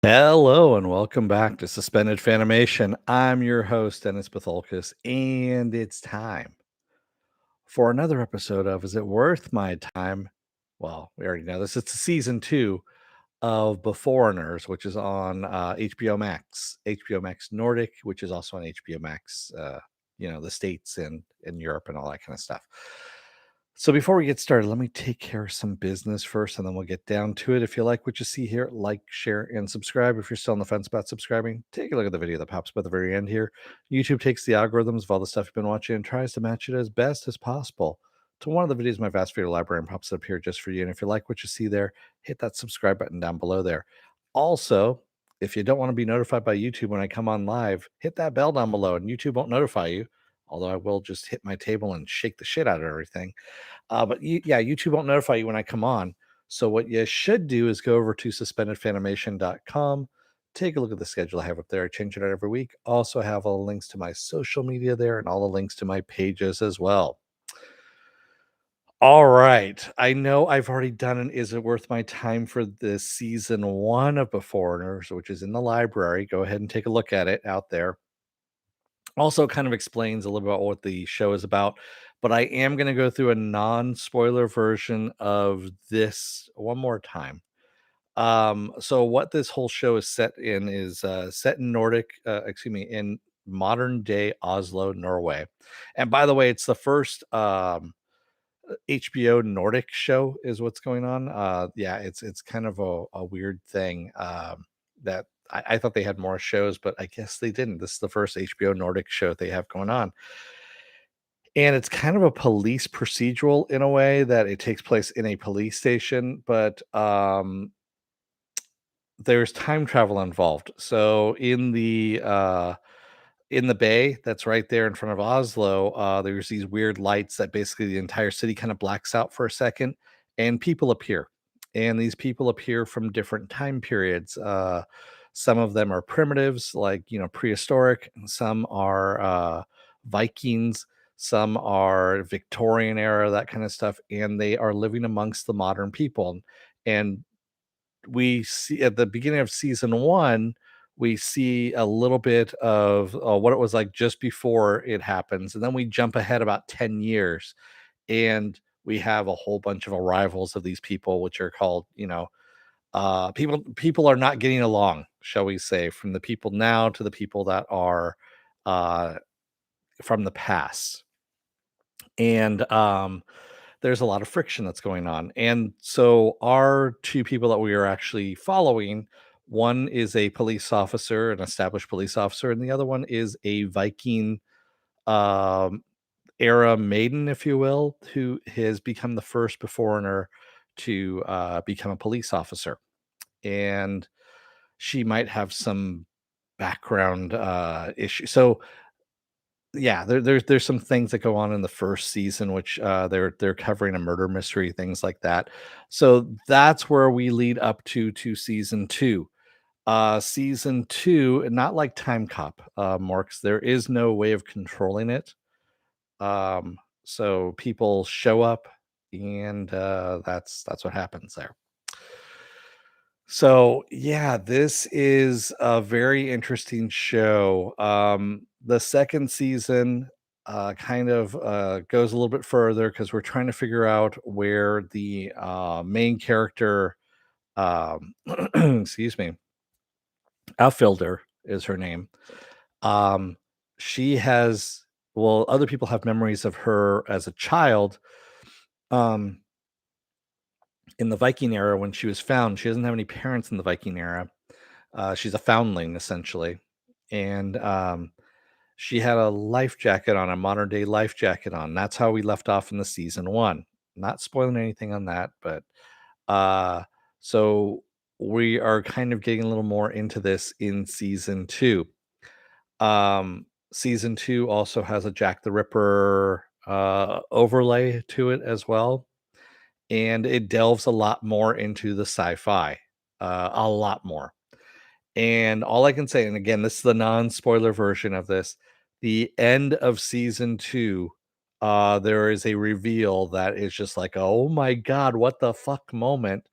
Hello and welcome back to Suspended Fanimation. I'm your host, Dennis Bithoulkas, and it's time for another episode of Is It Worth My Time? Well, we already know this. It's season two of Beforeigners, which is on HBO Max, HBO Max Nordic, which is also on HBO Max, the States and Europe and all that kind of stuff. So before we get started, let me take care of some business first, and then we'll get down to it. If you like what you see here, like, share, and subscribe. If you're still on the fence about subscribing, take a look at the video that pops up at the very end here. YouTube takes the algorithms of all the stuff you've been watching and tries to match it as best as possible to one of the videos in my vast video library and pops it up here just for you. And if you like what you see there, hit that subscribe button down below there. Also, if you don't want to be notified by YouTube when I come on live, hit that bell down below and YouTube won't notify you. Although I will just hit my table and shake the shit out of everything. YouTube won't notify you when I come on. So what you should do is go over to suspendedfanimation.com. Take a look at the schedule I have up there. I change it out every week. Also have all the links to my social media there and all the links to my pages as well. All right. I know I've already done an Is It Worth My Time for this season one of Beforeigners, which is in the library. Go ahead and take a look at it out there. Also kind of explains a little bit about what the show is about, but I am going to go through a non-spoiler version of this one more time. So what this whole show is set in is set in in modern day Oslo, Norway. And by the way, it's the first HBO Nordic show is what's going on. Yeah, it's kind of a weird thing that I thought they had more shows, but I guess they didn't. This is the first HBO Nordic show they have going on. And it's kind of a police procedural in a way that it takes place in a police station, but there's time travel involved. So in the bay that's right there in front of Oslo, there's these weird lights that basically the entire city kind of blacks out for a second, and people appear. And these people appear from different time periods. Some of them are primitives, like prehistoric. And some are Vikings. Some are Victorian era, that kind of stuff, and they are living amongst the modern people. And we see at the beginning of season one, we see a little bit of what it was like just before it happens, and then we jump ahead about 10 years, and we have a whole bunch of arrivals of these people, which are called, people are not getting along, shall we say, from the people now to the people that are uh, from the past. And there's a lot of friction that's going on. And so our two people that we are actually following, one is a police officer, an established police officer, and the other one is a Viking um, era maiden, if you will, who has become the first beforeigner to become a police officer. And she might have some background issue. So yeah, there's some things that go on in the first season, which they're covering a murder mystery, things like that. So that's where we lead up to season two. Season two, not like Time Cop, Marks. There is no way of controlling it. So people show up, and that's what happens there. So, yeah, this is a very interesting show. The second season goes a little bit further because we're trying to figure out where the main character, um, excuse me, Outfielder is her name. Um, she has, well, other people have memories of her as a child. Um, in the Viking era, when she was found, she doesn't have any parents in the Viking era. She's a foundling essentially, and she had a life jacket on, a modern day life jacket on. That's how we left off in the season one. Not spoiling anything on that, but uh, so we are kind of getting a little more into this in season two. Season two also has a Jack the Ripper overlay to it as well, and it delves a lot more into the sci-fi, a lot more. And all I can say, and again, this is the non-spoiler version of this, the end of season two, there is a reveal that is just like, oh my god, what the fuck moment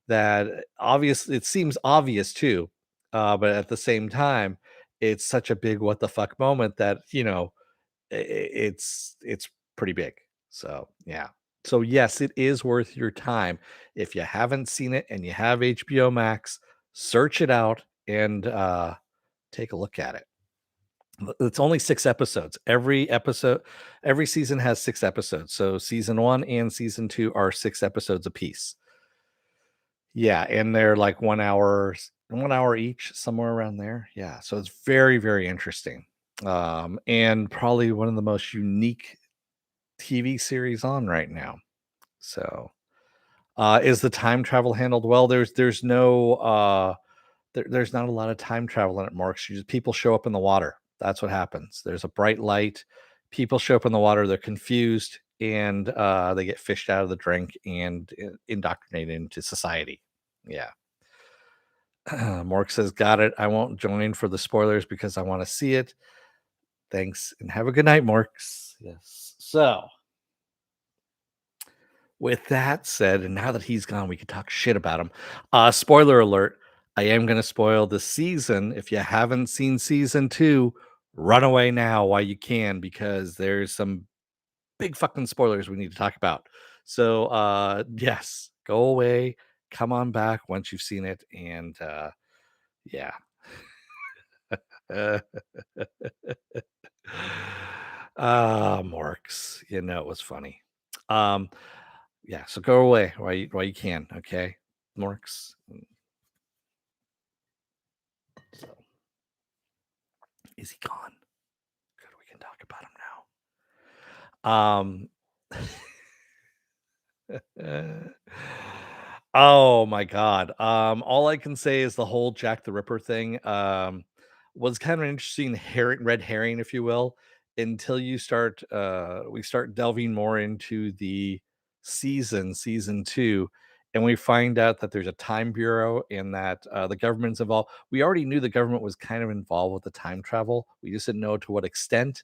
that obviously it seems obvious too. but at the same time, it's such a big what the fuck moment that, it's pretty big. So, yeah. So, yes, it is worth your time. If you haven't seen it and you have HBO Max, search it out and, take a look at it. It's only 6 episodes. Every season has 6 episodes. So, season 1 and season 2 are 6 episodes apiece. Yeah, and they're like 1 hour each, somewhere around there. Yeah, so it's very, very interesting. And probably one of the most unique TV series on right now. So, is the time travel handled well? There's no there's not a lot of time travel in it, Marks. People show up in the water. That's what happens. There's a bright light. People show up in the water. They're confused and they get fished out of the drink and indoctrinated into society. Yeah. Mork says, "Got it. I won't join for the spoilers because I want to see it. Thanks and have a good night, Morks." Yes. So, with that said, and now that he's gone, we can talk shit about him. Spoiler alert, I am going to spoil the season. If you haven't seen season 2, run away now while you can because there's some big fucking spoilers we need to talk about. So, yes, go away, come on back once you've seen it, and yeah. Morks, it was funny. Um, yeah, so go away while you can, okay, Morks. So, is he gone? Good, we can talk about him now. Oh my god. All I can say is the whole Jack the Ripper thing, was kind of an interesting red herring, if you will, until we start delving more into the season 2, and we find out that there's a time bureau and that, the government's involved. We already knew the government was kind of involved with the time travel. We just didn't know to what extent.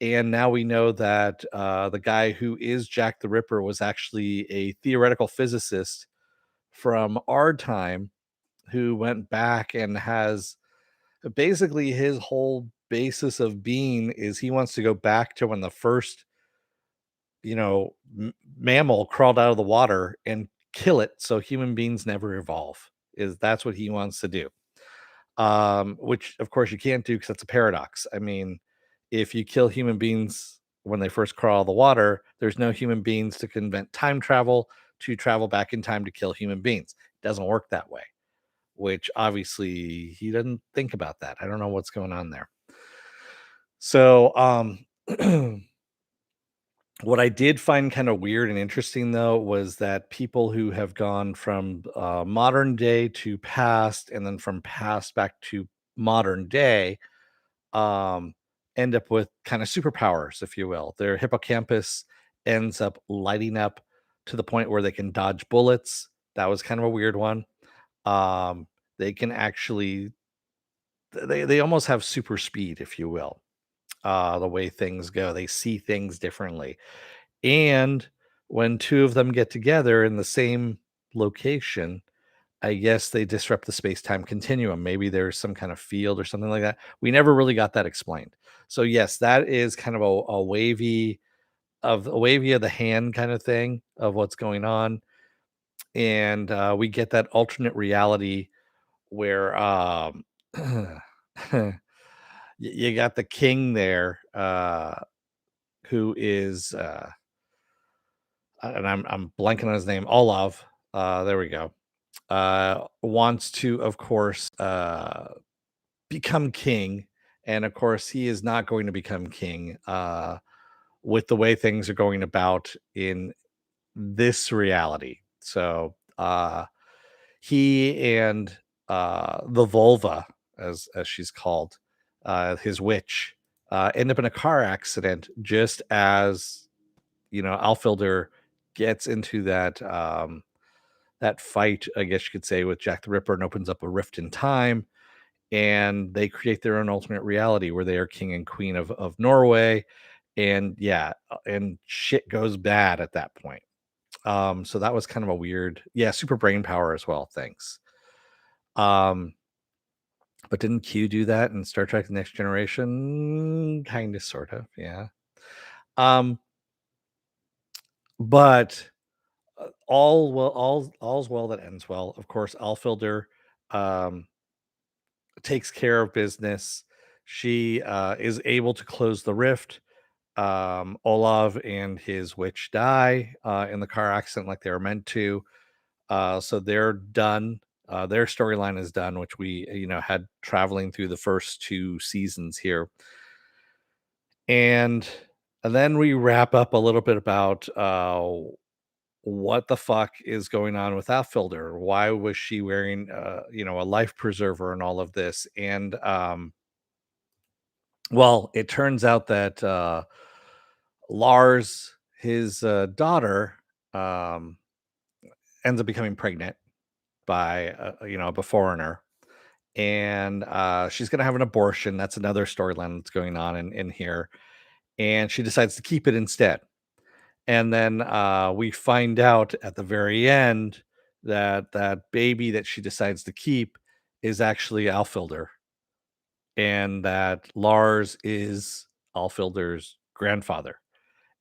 And now we know that the guy who is Jack the Ripper was actually a theoretical physicist from our time who went back and has basically his whole basis of being is he wants to go back to when the first, mammal crawled out of the water and kill it so human beings never evolve. That's what he wants to do. Which of course you can't do because that's a paradox. I mean, if you kill human beings when they first crawl out of the water, there's no human beings to invent time travel to travel back in time to kill human beings. It doesn't work that way, which obviously he didn't think about that. I don't know what's going on there. So, what I did find kind of weird and interesting though was that people who have gone from modern day to past and then from past back to modern day um, end up with kind of superpowers, if you will. Their hippocampus ends up lighting up to the point where they can dodge bullets. That was kind of a weird one. They can actually they almost have super speed, if you will. The way things go, they see things differently. And when two of them get together in the same location, I guess they disrupt the space-time continuum. Maybe there's some kind of field or something like that. We never really got that explained. So yes, that is kind of a wavy of the hand kind of thing of what's going on. And we get that alternate reality where you got the king there, who is and I'm blanking on his name, Olaf. There we go. Wants to, of course, become king, and of course, he is not going to become king with the way things are going about in this reality. So, he and the vulva, as she's called, his witch, end up in a car accident just as Alfilder gets into that fight, I guess you could say, with Jack the Ripper and opens up a rift in time. And they create their own alternate reality where they are king and queen of Norway. And yeah, and shit goes bad at that point. So that was kind of a weird, yeah, super brain power as well. Thanks. Um, But didn't Q do that in Star Trek: The Next Generation? Kinda, sort of, yeah. Um, but, all's well that ends well. Of course, Alfilder, um, takes care of business. She, is able to close the rift. Olav and his witch die, in the car accident like they were meant to. So they're done. Their storyline is done, which we, had traveling through the first 2 seasons here. And then we wrap up a little bit about, what the fuck is going on with Outfielder? Why was she wearing, a life preserver and all of this? And, well, it turns out that, Lars, his, daughter, um, ends up becoming pregnant by, a Beforeigner, and she's gonna have an abortion. That's another storyline that's going on in here, and she decides to keep it instead. And then we find out at the very end that that baby that she decides to keep is actually Alfilder, and that Lars is Alfilder's grandfather.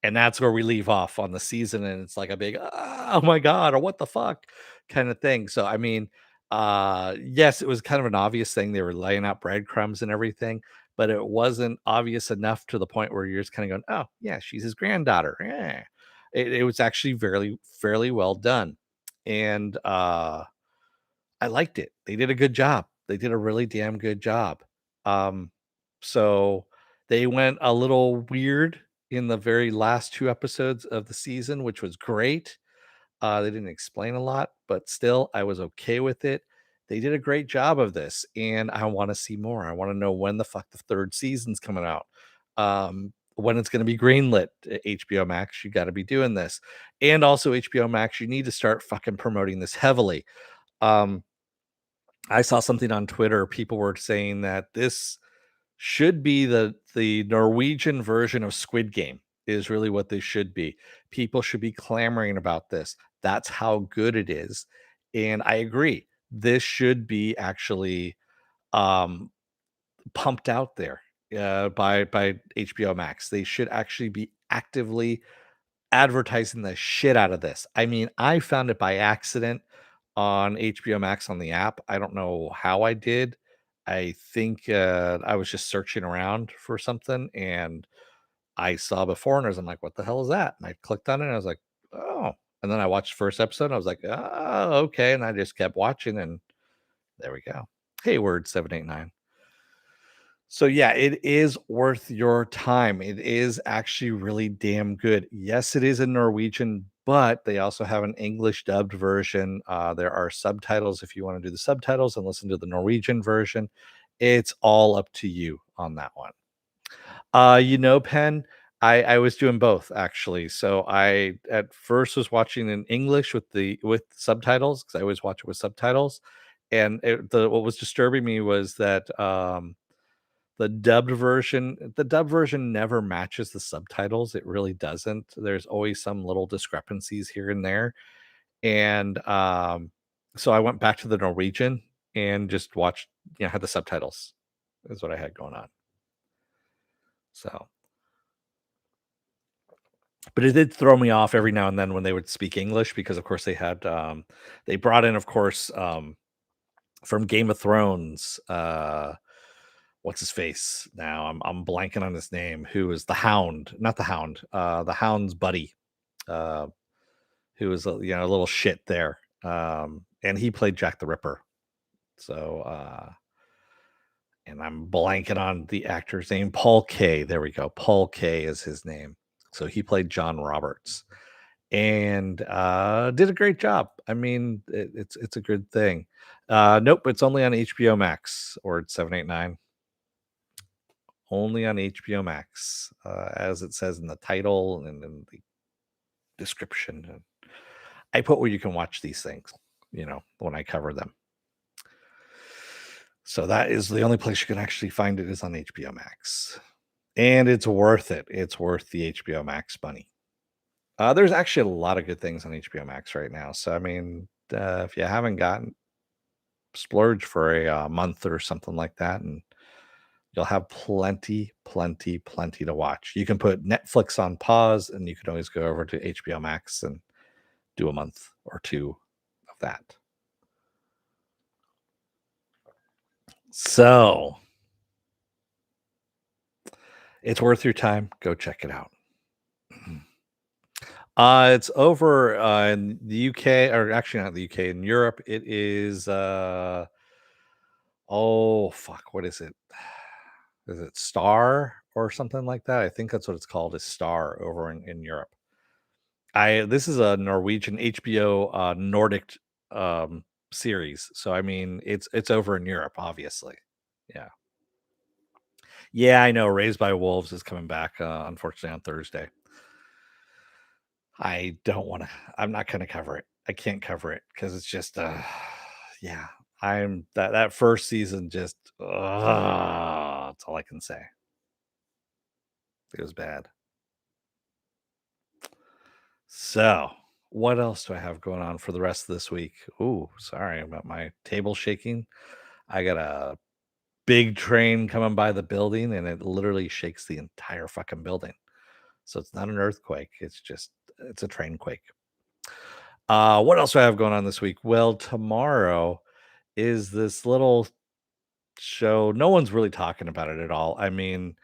And that's where we leave off on the season, and it's like a big, "Ah, oh my god," or "What the fuck," kinda thing. So, I mean, yes, it was kind of an obvious thing. They were laying out breadcrumbs and everything, but it wasn't obvious enough to the point where you're just kinda going, "Oh, yeah, she's his granddaughter, yeah." It was actually fairly well done, and, I liked it. They did a good job. They did a really damn good job. Um, so they went a little weird in the very last 2 episodes of the season, which was great. They didn't explain a lot, but still, I was okay with it. They did a great job of this, and I wanna see more. I wanna know when the fuck the 3rd season's coming out, when it's gonna be greenlit, HBO Max, you gotta be doing this. And also HBO Max, you need to start fucking promoting this heavily. Um, I saw something on Twitter, people were saying that this should be the Norwegian version of Squid Game, is really what this should be. People should be clamoring about this. That's how good it is, and I agree. This should be actually, um, pumped out there, by HBO Max. They should actually be actively advertising the shit out of this. I mean, I found it by accident on HBO Max on the app. I don't know how I did. I think, I was just searching around for something and I saw Beforeigners. I'm like, "What the hell is that?" And I clicked on it and I was like, "Oh." And then I watched first episode and I was like, "Oh, okay." And I just kept watching and there we go. Hayward 789. So yeah, it is worth your time. It is actually really damn good. Yes, it is in Norwegian, but they also have an English dubbed version. There are subtitles if you want to do the subtitles and listen to the Norwegian version. It's all up to you on that one. Penn, I was doing both actually. So I at first was watching in English with subtitles because I always watch it with subtitles. And what was disturbing me was that the dubbed version never matches the subtitles, it really doesn't. There's always some little discrepancies here and there, and, so I went back to the Norwegian and just watched had the subtitles is what I had going on, so but it did throw me off every now and then when they would speak English because, of course, they brought in, of course, from Game of Thrones, what's his face now? I'm blanking on his name. Who is the Hound? Not the Hound. The Hound's buddy, uh, who was a little shit there. And he played Jack the Ripper. So, and I'm blanking on the actor's name. Paul K. There we go. Paul K. is his name. So he played John Roberts and did a great job. I mean, it's a good thing. Nope, it's only on HBO Max or it's 789. Only on HBO Max, as it says in the title and in the description. And I put where you can watch these things, when I cover them. So that is the only place you can actually find it is on HBO Max. And it's worth it. It's worth the HBO Max money. There's actually a lot of good things on HBO Max right now. So I mean, if you haven't gotten splurge for a month or something like that, and you'll have plenty, plenty, plenty to watch. You can put Netflix on pause, and you can always go over to HBO Max and do a month or two of that. So it's worth your time. Go check it out. It's over in the UK, or actually not the UK, in Europe. It is oh fuck, what is it? Is it Star or something like that? I think that's what it's called, is Star over in Europe. I This is a Norwegian HBO Nordic series. So I mean it's over in Europe, obviously. Yeah. Yeah, I know. Raised by Wolves is coming back, unfortunately, on Thursday. I don't want to. I'm not going to cover it. I can't cover it because it's just, yeah. I'm that first season just, that's all I can say. It was bad. So, what else do I have going on for the rest of this week? Ooh, sorry about my table shaking. I got a big train coming by the building, and it literally shakes the entire fucking building. So it's not an earthquake. It's a train quake. What else do I have going on this week? Well, tomorrow is this little show. No one's really talking about it at all. I mean,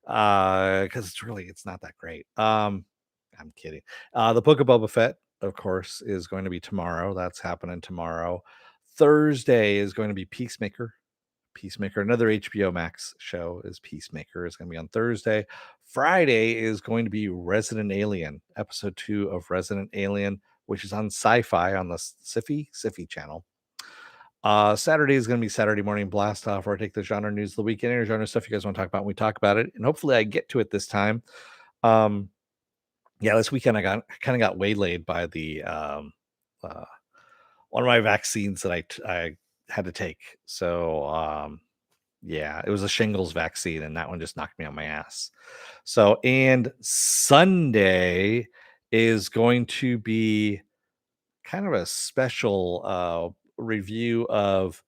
because it's not that great. I'm kidding. The Book of Boba Fett, of course, is going to be tomorrow. That's happening tomorrow. Thursday is going to be Peacemaker. Peacemaker, another HBO Max show, is Peacemaker, is going to be on Thursday. Friday is going to be Resident Alien, episode 2 of Resident Alien, which is on Sci-Fi on the Sci-Fi channel. Saturday is going to be Saturday Morning Blast Off, where I take the genre news of the weekend, or genre stuff you guys want to talk about, and we talk about it. And hopefully I get to it this time. Um, yeah, this weekend I kind of got waylaid by the uh, one of my vaccines that I had to take. So yeah, it was a shingles vaccine, and that one just knocked me on my ass. So, and Sunday is going to be kind of a special review of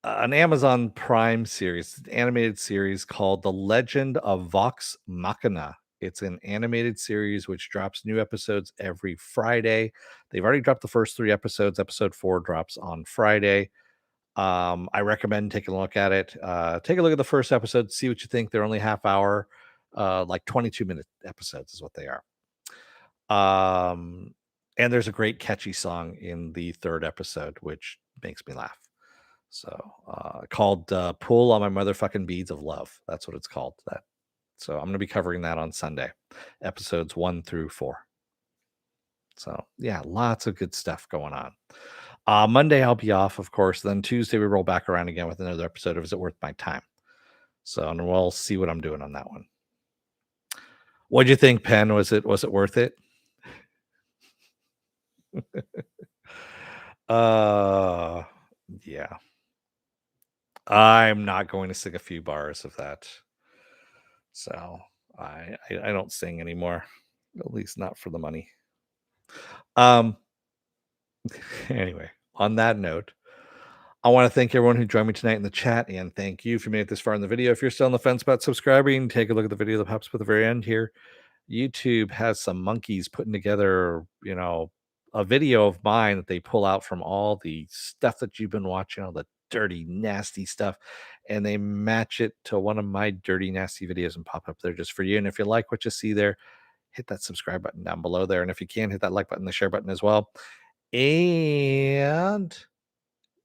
an Amazon Prime series, an animated series called The Legend of Vox Machina. It's an animated series which drops new episodes every Friday. They've already dropped the first 3 episodes. Episode 4 drops on Friday. I recommend taking a look at it. Take a look at the first episode, see what you think. They're only half hour, like 22-minute episodes is what they are. And there's a great catchy song in the third episode, which makes me laugh. So, called Pull on My Motherfucking Beads of Love. That's what it's called. That. So I'm going to be covering that on Sunday, episodes 1 through 4. So yeah, lots of good stuff going on. Monday I'll be off, of course. Then Tuesday we roll back around again with another episode of Is It Worth My Time? So, and we'll see what I'm doing on that one. What'd you think, Penn? Was it worth it? uh yeah. I'm not going to sing a few bars of that. So I don't sing anymore. At least not for the money. Um anyway, on that note, I want to thank everyone who joined me tonight in the chat, and thank you if you made it this far in the video. If you're still on the fence about subscribing, take a look at the video that pops up at the very end here. YouTube has some monkeys putting together, a video of mine that they pull out from all the stuff that you've been watching, all the dirty, nasty stuff, and they match it to one of my dirty, nasty videos and pop up there just for you. And if you like what you see there, hit that subscribe button down below there. And if you can, hit that like button, the share button as well. And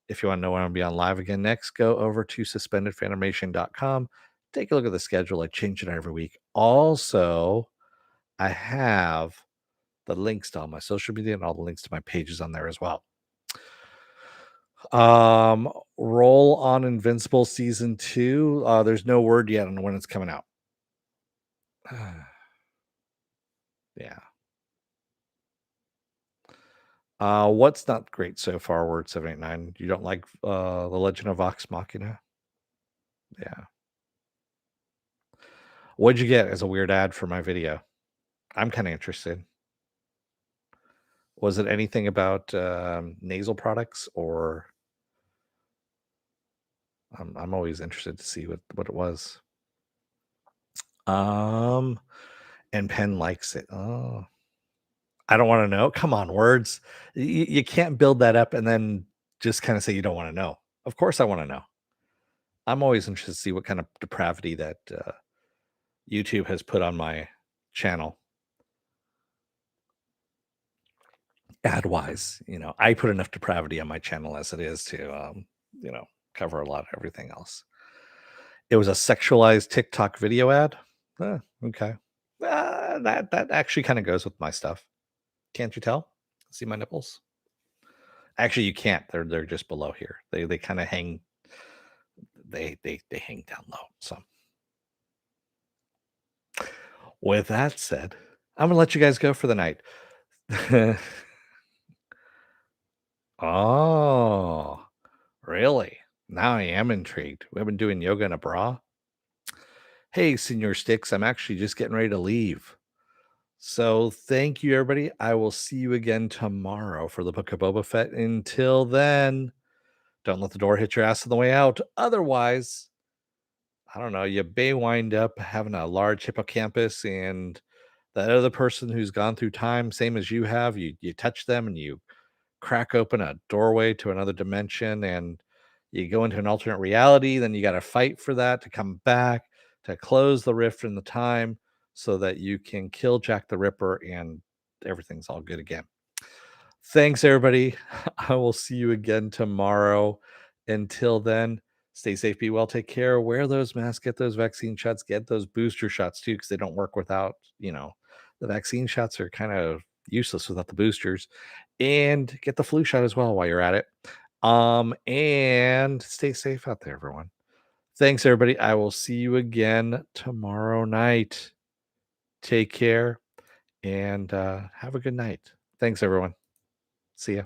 if you want to know when I'll be on live again next, go over to suspendedfanimation.com. Take a look at the schedule. I change it every week. Also, I have the links to all my social media and all the links to my pages on there as well. Roll on Invincible season 2. There's no word yet on when it's coming out. Yeah. What's not great so far, Word 789? You don't like The Legend of Vox Machina? Yeah. What'd you get as a weird ad for my video? I'm kind of interested. Was it anything about nasal products or I'm always interested to see what it was. Um, and Penn likes it. Oh, I don't want to know. Come on, words. You can't build that up and then just kind of say you don't want to know. Of course, I want to know. I'm always interested to see what kind of depravity that YouTube has put on my channel ad wise. I put enough depravity on my channel as it is to, you know, cover a lot of everything else. It was a sexualized TikTok video ad. Okay. That actually kind of goes with my stuff. Can't you tell? See my nipples? Actually, you can't. They're just below here. They kind of hang. They hang down low. So with that said, I'm gonna let you guys go for the night. Oh, really? Now I am intrigued. We've been doing yoga in a bra. Hey, Senior Sticks, I'm actually just getting ready to leave. So thank you, everybody. I will see you again tomorrow for the Book of Boba Fett. Until then, don't let the door hit your ass on the way out. Otherwise, I don't know, you may wind up having a large hippocampus, and that other person who's gone through time, same as you have, you touch them and you crack open a doorway to another dimension, and you go into an alternate reality. Then you got to fight for that to come back to close the rift in the time so that you can kill Jack the Ripper and everything's all good again. Thanks, everybody. I will see you again tomorrow. Until then, stay safe, be well, take care, wear those masks, get those vaccine shots, get those booster shots too, because they don't work without, the vaccine shots are kind of useless without the boosters. And get the flu shot as well while you're at it. And stay safe out there, everyone. Thanks, everybody. I will see you again tomorrow night. Take care and have a good night. Thanks, everyone. See ya.